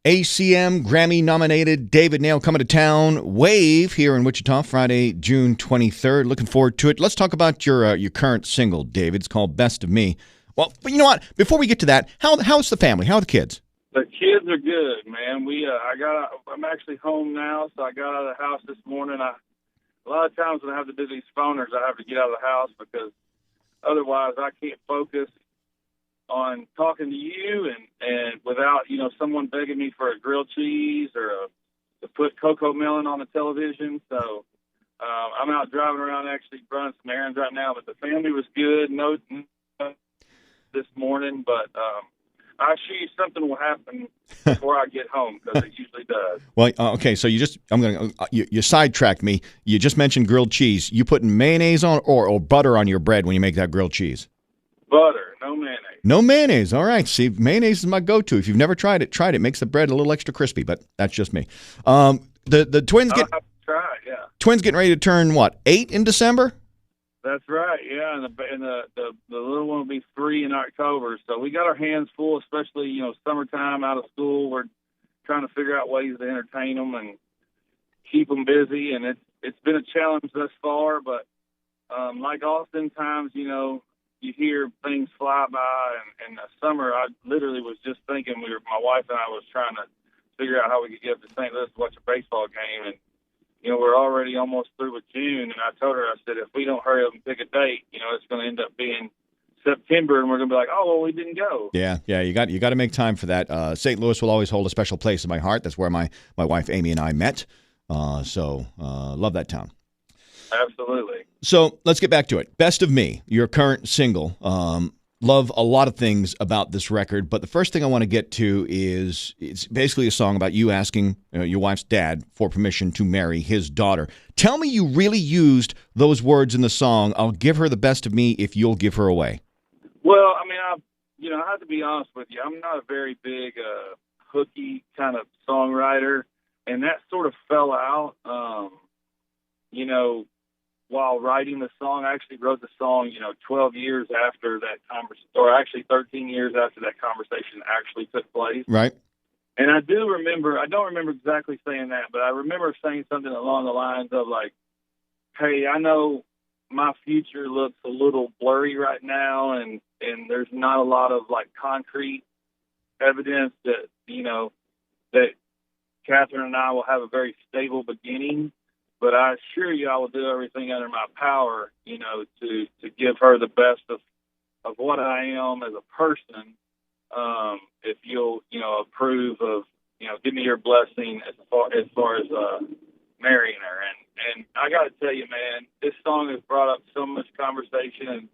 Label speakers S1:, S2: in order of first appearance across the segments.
S1: ACM Grammy-nominated David Nail coming to town. Wave here in Wichita, Friday, June 23rd. Looking forward to it. Let's talk about your current single, David. It's called Best of Me. Well, but you know what? Before we get to that, how's the family? How are the kids?
S2: The kids are good, man. I'm actually home now, so I got out of the house this morning. A lot of times when I have to do these phoners, I have to get out of the house because otherwise I can't focus on talking to you and without, someone begging me for a grilled cheese or to put cocoa melon on the television. So I'm out driving around actually running some errands right now, but the family was good. No this morning, but I assure you something will happen before I get home because it usually does.
S1: Well, okay, so you sidetracked me. You just mentioned grilled cheese. You putting mayonnaise on or butter on your bread when you make that grilled cheese?
S2: Butter, no mayonnaise.
S1: No mayonnaise. All right. See, mayonnaise is my go-to. If you've never tried it. It makes the bread a little extra crispy, but that's just me. The twins
S2: I'll have to try it, yeah.
S1: Twins getting ready to turn, 8 in December?
S2: That's right, yeah, and the little one will be 3 in October. So we got our hands full, especially summertime out of school. We're trying to figure out ways to entertain them and keep them busy, and it's been a challenge thus far. But like oftentimes, you hear things fly by. And in the summer, I literally was just thinking my wife and I was trying to figure out how we could get up to St. Louis to watch a baseball game, and we're already almost through with June, and I told her, I said, if we don't hurry up and pick a date, it's going to end up being September, and we're going to be like, oh, well, we didn't go.
S1: Yeah, you got to make time for that. St. Louis will always hold a special place in my heart. That's where my wife Amy and I met. So love that town.
S2: Absolutely.
S1: So let's get back to it. Best of Me, your current single. Love a lot of things about this record, but the first thing I want to get to is it's basically a song about you asking your wife's dad for permission to marry his daughter. Tell me you really used those words in the song, I'll give her the best of me if you'll give her away.
S2: Well, I mean, I have to be honest with you. I'm not a very big hooky kind of songwriter, and that sort of fell out, while writing the song. I actually wrote the song, 12 years after that conversation, or actually 13 years after that conversation actually took place.
S1: Right.
S2: And I don't remember exactly saying that, but I remember saying something along the lines of like, hey, I know my future looks a little blurry right now, and there's not a lot of like concrete evidence that, that Catherine and I will have a very stable beginning. But I assure you I will do everything under my power, to give her the best of what I am as a person. If you'll, approve of, give me your blessing as far as marrying her. And I got to tell you, man, this song has brought up so much conversation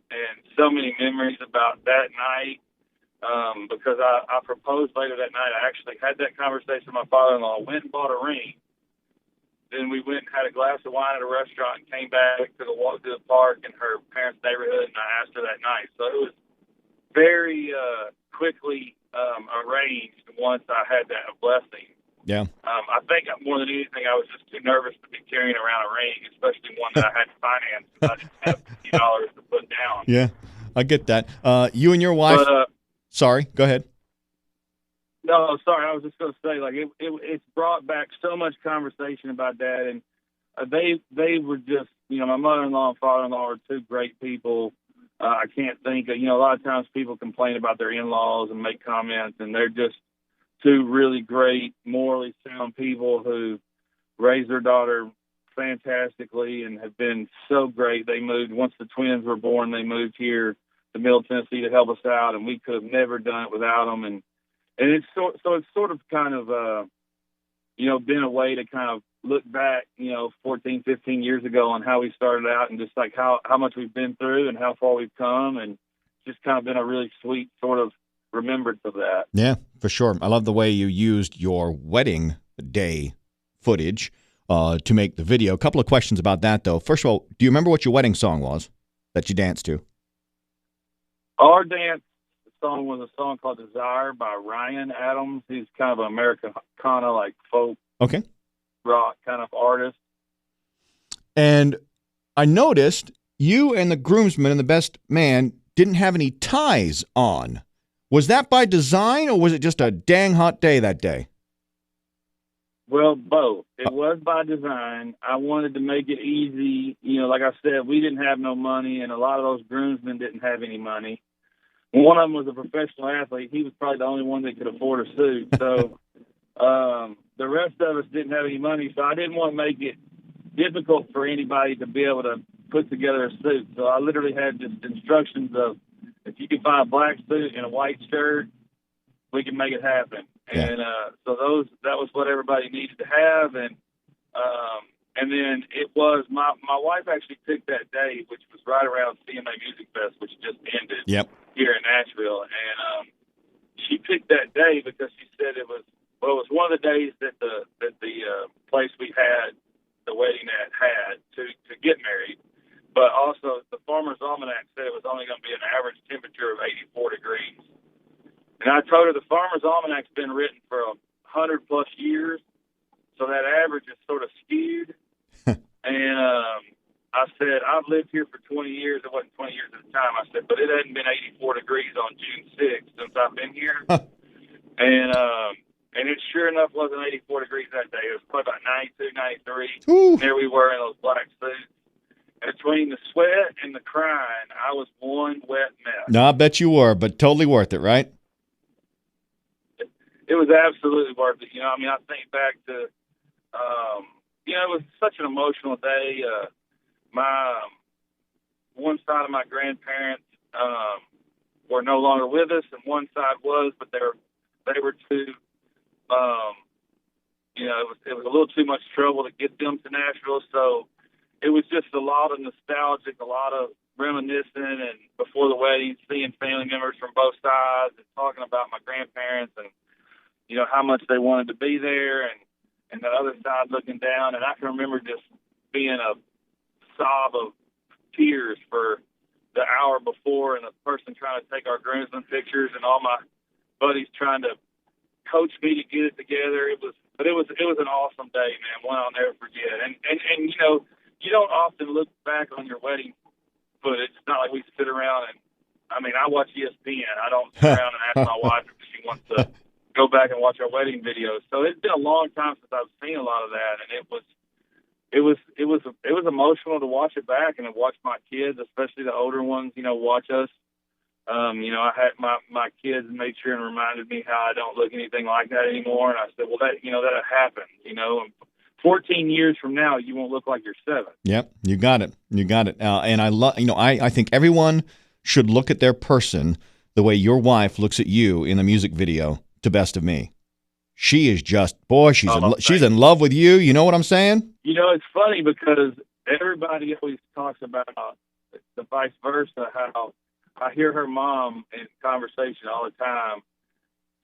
S2: and so many memories about that night. Because I proposed later that night. I actually had that conversation with my father-in-law, went and bought a ring. Then we went and had a glass of wine at a restaurant and came back, took a walk to the park in her parents' neighborhood, and I asked her that night. So it was very quickly arranged once I had that blessing.
S1: Yeah.
S2: I think more than anything, I was just too nervous to be carrying around a ring, especially one that I had to finance because I didn't have $50 to put down.
S1: Yeah, I get that. You and your wife. Sorry, go ahead.
S2: No, sorry. I was just going to say, like, it's brought back so much conversation about that, and they were just, my mother-in-law and father-in-law are two great people. I can't think of, a lot of times people complain about their in-laws and make comments, and they're just two really great, morally sound people who raised their daughter fantastically and have been so great. They moved, once the twins were born, they moved here to Middle Tennessee to help us out, and we could have never done it without them. And it's it's sort of kind of, been a way to kind of look back, 14, 15 years ago on how we started out and just like how much we've been through and how far we've come, and just kind of been a really sweet sort of remembrance of that.
S1: Yeah, for sure. I love the way you used your wedding day footage to make the video. A couple of questions about that, though. First of all, do you remember what your wedding song was that you danced to?
S2: Our dance song was a song called Desire by Ryan Adams. He's kind of an Americana, like folk rock kind of artist.
S1: And I noticed you and the groomsman and the best man didn't have any ties on. Was that by design, or was it just a dang hot day that day?
S2: Well, both. It was by design. I wanted to make it easy. Like I said, we didn't have no money, and a lot of those groomsmen didn't have any money. One of them was a professional athlete. He was probably the only one that could afford a suit. So the rest of us didn't have any money, so I didn't want to make it difficult for anybody to be able to put together a suit. So I literally had just instructions of, if you can find a black suit and a white shirt, we can make it happen.
S1: Yeah.
S2: And so that was what everybody needed to have. And then it was, my wife actually picked that day, which was right around CMA Music Fest, which just ended here in Nashville. And she picked that day because she said it was one of the days that the place we had the wedding at had to get married. But also the Farmer's Almanac said it was only going to be an average temperature of 84 degrees. And I told her the Farmer's Almanac's been written for 100+ years, so that average is sort of skewed. And I said, I've lived here for 20 years. It wasn't 20 years at the time. I said, but it hadn't been 84 degrees on June 6th since I've been here. And it sure enough wasn't 84 degrees that day. It was probably about 92, 93.
S1: Ooh.
S2: And there we were in those black suits. And between the sweat and the crying, I was one wet mess.
S1: No, I bet you were, but totally worth it, right?
S2: It was absolutely worth it. I think back to, it was such an emotional day. My one side of my grandparents were no longer with us, and one side was, but they were too. It was a little too much trouble to get them to Nashville, so it was just a lot of nostalgic, a lot of reminiscing, and before the wedding, seeing family members from both sides and talking about my grandparents and how much they wanted to be there, and the other side looking down. And I can remember just being a sob of tears for the hour before, and the person trying to take our groomsmen pictures, and all my buddies trying to coach me to get it together. It was an awesome day, man. One I'll never forget. And you don't often look back on your wedding footage. It's not like we sit around and, I watch ESPN. I don't sit around and ask my wife if she wants to go back and watch our wedding videos. So it's been a long time since I've seen a lot of that, and it was emotional to watch it back and to watch my kids, especially the older ones, watch us. I had my kids made sure and reminded me how I don't look anything like that anymore. And I said, well, that happened, and 14 years from now, you won't look like you're 7.
S1: Yep. You got it. And I love, I think everyone should look at their person the way your wife looks at you in the music video to Best of Me. She is just, boy, she's in love with you. You know what I'm saying?
S2: It's funny because everybody always talks about the vice versa, how I hear her mom in conversation all the time,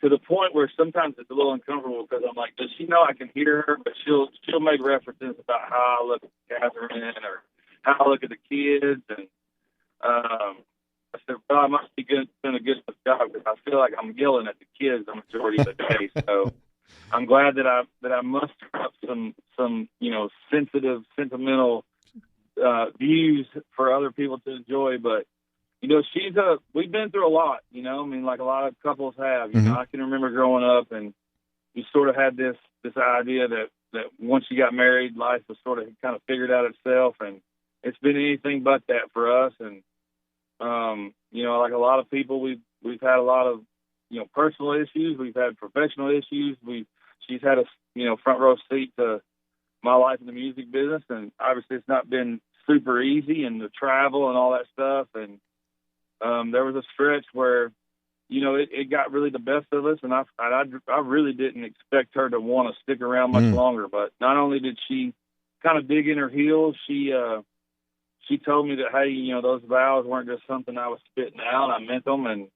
S2: to the point where sometimes it's a little uncomfortable because I'm like, does she know I can hear her? But she'll make references about how I look at Catherine or how I look at the kids. And I said, well, I must be doing a good job because I feel like I'm yelling at the kids the majority of the day. So I'm glad that I muster up some sensitive, sentimental views for other people to enjoy. But we've been through a lot, like a lot of couples have. I can remember growing up, and you sort of had this idea that once you got married, life was sort of kind of figured out itself, and it's been anything but that for us. And like a lot of people, we've had a lot of personal issues, we've had professional issues. She's had a front row seat to my life in the music business, and obviously it's not been super easy, and the travel and all that stuff. And there was a stretch where, it got really the best of us, and I really didn't expect her to want to stick around much longer. But not only did she kind of dig in her heels, she told me that, hey, those vows weren't just something I was spitting out. I meant them, and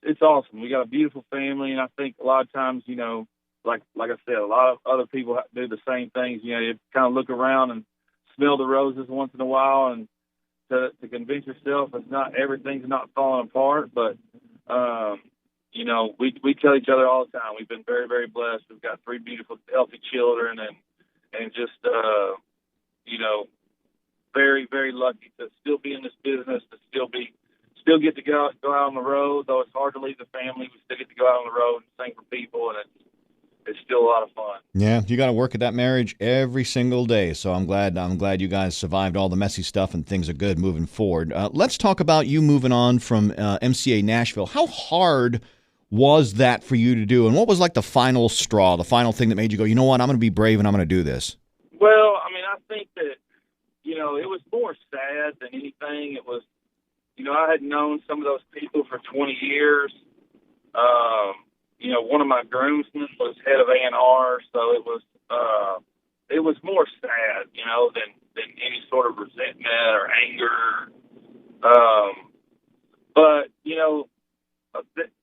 S2: it's awesome. We got a beautiful family, and I think a lot of times, like I said, a lot of other people do the same things. You kind of look around and smell the roses once in a while, and to convince yourself everything's not falling apart. But we tell each other all the time we've been very, very blessed. We've got 3 beautiful, healthy children, and just very, very lucky to still be in this business, to still be still get to go out on the road, though it's hard to leave the family. We still get to go out on the road and sing for people, and it's still a lot of fun.
S1: Yeah, you got to work at that marriage every single day. So I'm glad you guys survived all the messy stuff and things are good moving forward. Let's talk about you moving on from MCA Nashville. How hard was that for you to do, and what was like the final straw, the final thing that made you go, you know what, I'm going to be brave and I'm going to do this?
S2: Well, I mean, I think that, it was more sad than anything. It was, I had known some of those people for 20 years. One of my groomsmen was head of A&R, so it was more sad, than any sort of resentment or anger. But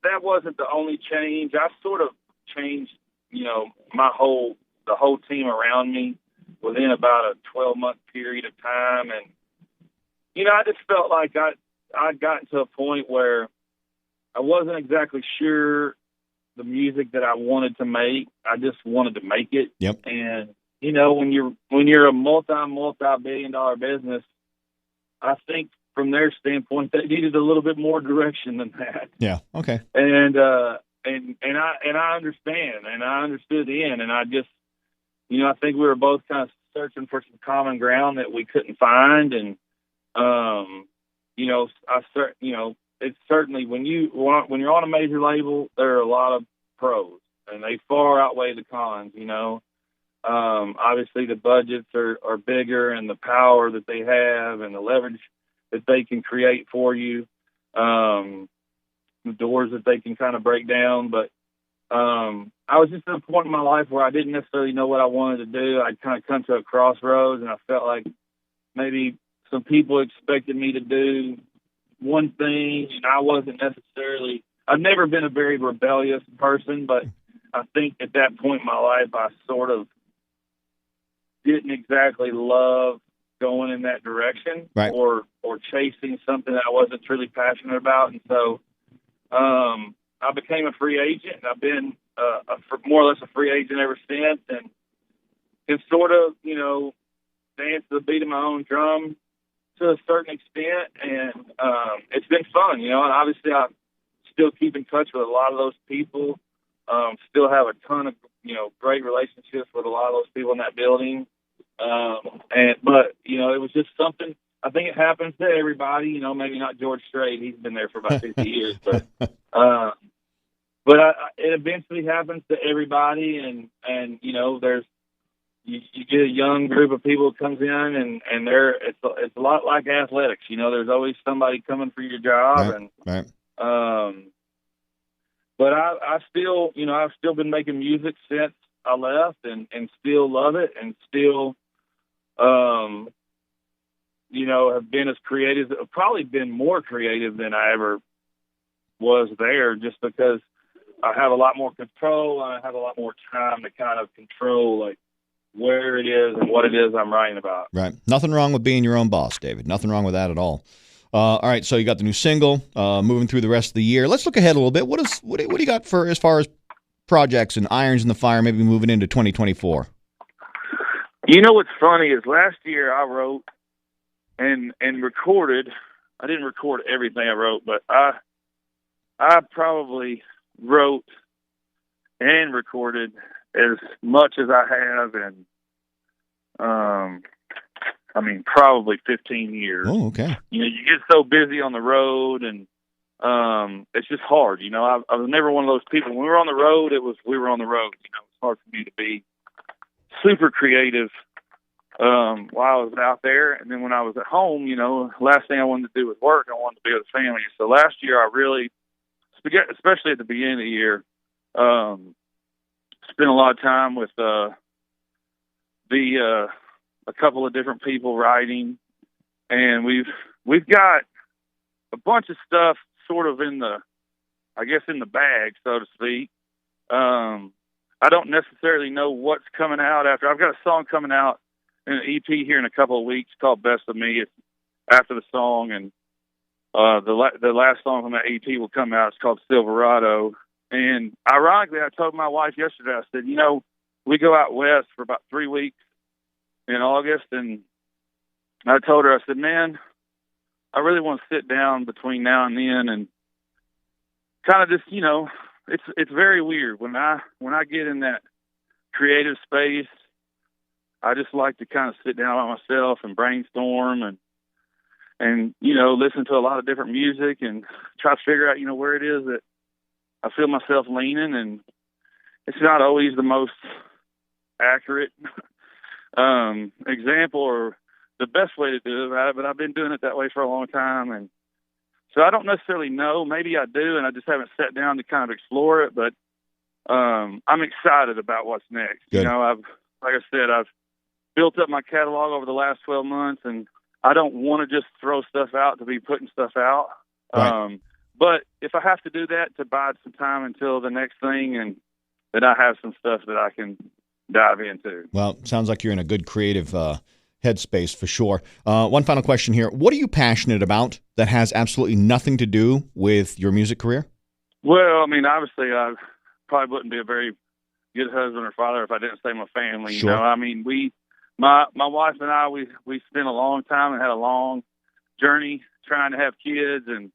S2: that wasn't the only change. I sort of changed, the whole team around me within about a 12-month period of time. And, I just felt like I'd gotten to a point where I wasn't exactly sure the music that I wanted to make. I just wanted to make it.
S1: Yep.
S2: And, when you're a multi-billion dollar business, I think from their standpoint, they needed a little bit more direction than that.
S1: Yeah. Okay.
S2: And I understand, and I understood then, and I just, I think we were both kind of searching for some common ground that we couldn't find, and it's certainly when you're on a major label, there are a lot of pros, and they far outweigh the cons. Obviously the budgets are bigger, and the power that they have, and the leverage that they can create for you, the doors that they can kind of break down. But I was just at a point in my life where I didn't necessarily know what I wanted to do. I'd kind of come to a crossroads, and I felt like maybe some people expected me to do one thing, and I wasn't necessarily. I've never been a very rebellious person, but I think at that point in my life, I sort of didn't exactly love going in that direction,
S1: right,
S2: or chasing something that I wasn't truly passionate about. And so I became a free agent, and I've been more or less a free agent ever since, and it's sort of, dance to the beat of my own drum to a certain extent, and it's been fun, and obviously I still keep in touch with a lot of those people, still have a ton of, great relationships with a lot of those people in that building, but it was just something. I think it happens to everybody, maybe not George Strait. He's been there for about 50 years, but it eventually happens to everybody. And there's, you get a young group of people that comes in, and it's a lot like athletics. There's always somebody coming for your job.
S1: Right.
S2: But I still, I've still been making music since I left, and still love it, and still, have been as creative, probably been more creative than I ever was there, just because I have a lot more control, and I have a lot more time to kind of control, like, where it is and what it is I'm writing about.
S1: Right. Nothing wrong with being your own boss, David. Nothing wrong with that at all. All right, so you got the new single, moving through the rest of the year. Let's look ahead a little bit. What do you got for as far as projects and irons in the fire, maybe moving into 2024?
S2: What's funny is last year I wrote and recorded. I didn't record everything I wrote, but I probably wrote and recorded as much as I have in, probably 15 years.
S1: Oh, okay.
S2: You get so busy on the road, and it's just hard. I was never one of those people. When we were on the road, we were on the road. It's hard for me to be super creative while I was out there. And then when I was at home, last thing I wanted to do was work. I wanted to be with the family. So last year I really, especially at the beginning of the year, spent a lot of time with a couple of different people writing, and we've got a bunch of stuff sort of in the bag, so to speak. I don't necessarily know what's coming out after. I've got a song coming out in an EP here in a couple of weeks called Best of Me. It's after the song, and the last song from that EP will come out. It's called Silverado. And ironically, I told my wife yesterday, I said, we go out west for about 3 weeks in August, and I told her, I said, man, I really want to sit down between now and then and kind of just, it's very weird when I get in that creative space. I just like to kind of sit down by myself and brainstorm and listen to a lot of different music and try to figure out where it is that I feel myself leaning. And it's not always the most accurate example or the best way to do it, but I've been doing it that way for a long time. And so I don't necessarily know. Maybe I do, and I just haven't sat down to kind of explore it. But I'm excited about what's next.
S1: Good.
S2: Like I said, I've built up my catalog over the last 12 months, and I don't want to just throw stuff out to be putting stuff out.
S1: Right.
S2: But if I have to do that to bide some time until the next thing, and then I have some stuff that I can dive into.
S1: Well, sounds like you're in a good creative headspace for sure. One final question here. What are you passionate about that has absolutely nothing to do with your music career?
S2: Well, I mean, obviously, I probably wouldn't be a very good husband or father if I didn't say my family.
S1: Sure.
S2: I mean, my wife and I, we spent a long time and had a long journey trying to have kids, and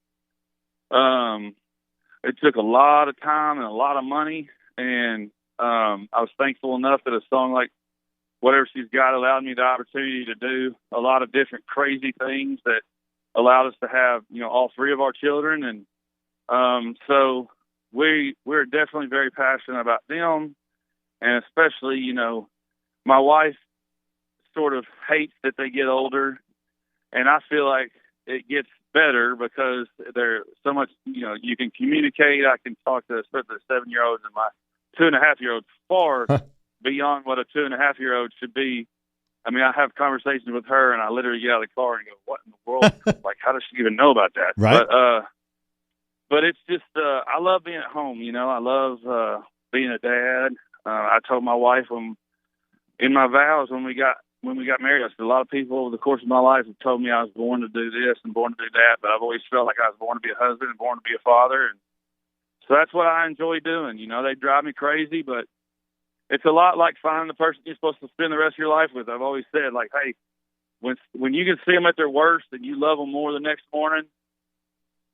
S2: it took a lot of time and a lot of money. And I was thankful enough that a song like Whatever She's Got allowed me the opportunity to do a lot of different crazy things that allowed us to have, all three of our children. And so we're definitely very passionate about them. And especially, my wife sort of hates that they get older. And I feel like it gets better because they're so much, you can communicate. I can talk to especially the 7-year-olds, and my 2.5-year-old far beyond what a 2.5-year-old should be. I mean, I have conversations with her, and I literally get out of the car and go, "What in the world? Like, how does she even know about that?"
S1: Right.
S2: But it's just, I love being at home. I love being a dad. I told my wife in my vows when we got married, I said, a lot of people over the course of my life have told me I was born to do this and born to do that, but I've always felt like I was born to be a husband and born to be a father. And so that's what I enjoy doing. They drive me crazy, but it's a lot like finding the person you're supposed to spend the rest of your life with. I've always said, like, hey, when you can see them at their worst and you love them more the next morning,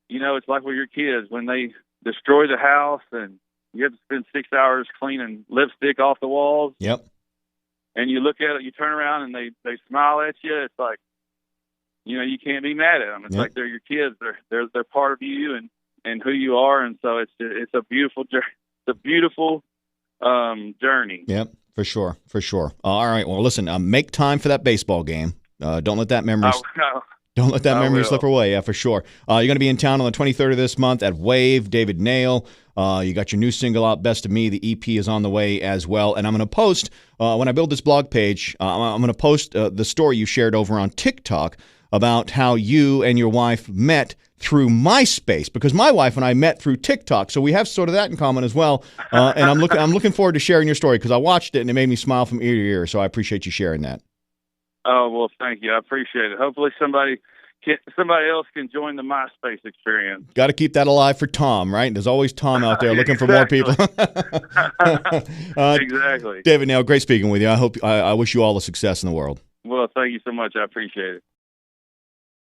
S2: it's like with your kids when they destroy the house and you have to spend 6 hours cleaning lipstick off the walls.
S1: Yep.
S2: And you look at it, you turn around and they smile at you. It's like, you can't be mad at them. It's like they're your kids. They're part of you and who you are. And so it's a beautiful journey. It's a beautiful journey.
S1: Yep, for sure. All right. Well, listen, make time for that baseball game. Don't let that memory. Don't let that memory slip away. Yeah, for sure. You're going to be in town on the 23rd of this month at Wave. David Nail. You got your new single out, Best of Me. The EP is on the way as well. And I'm going to post, when I build this blog page, I'm going to post the story you shared over on TikTok about how you and your wife met through MySpace, because my wife and I met through TikTok. So we have sort of that in common as well. And I'm looking forward to sharing your story because I watched it and it made me smile from ear to ear. So I appreciate you sharing that.
S2: Oh, well, thank you. I appreciate it. Hopefully somebody else can join the MySpace experience.
S1: Got to keep that alive for Tom, right? There's always Tom out there looking for more people.
S2: Exactly.
S1: David Nail, great speaking with you. I wish you all the success in the world.
S2: Well, thank you so much. I appreciate it.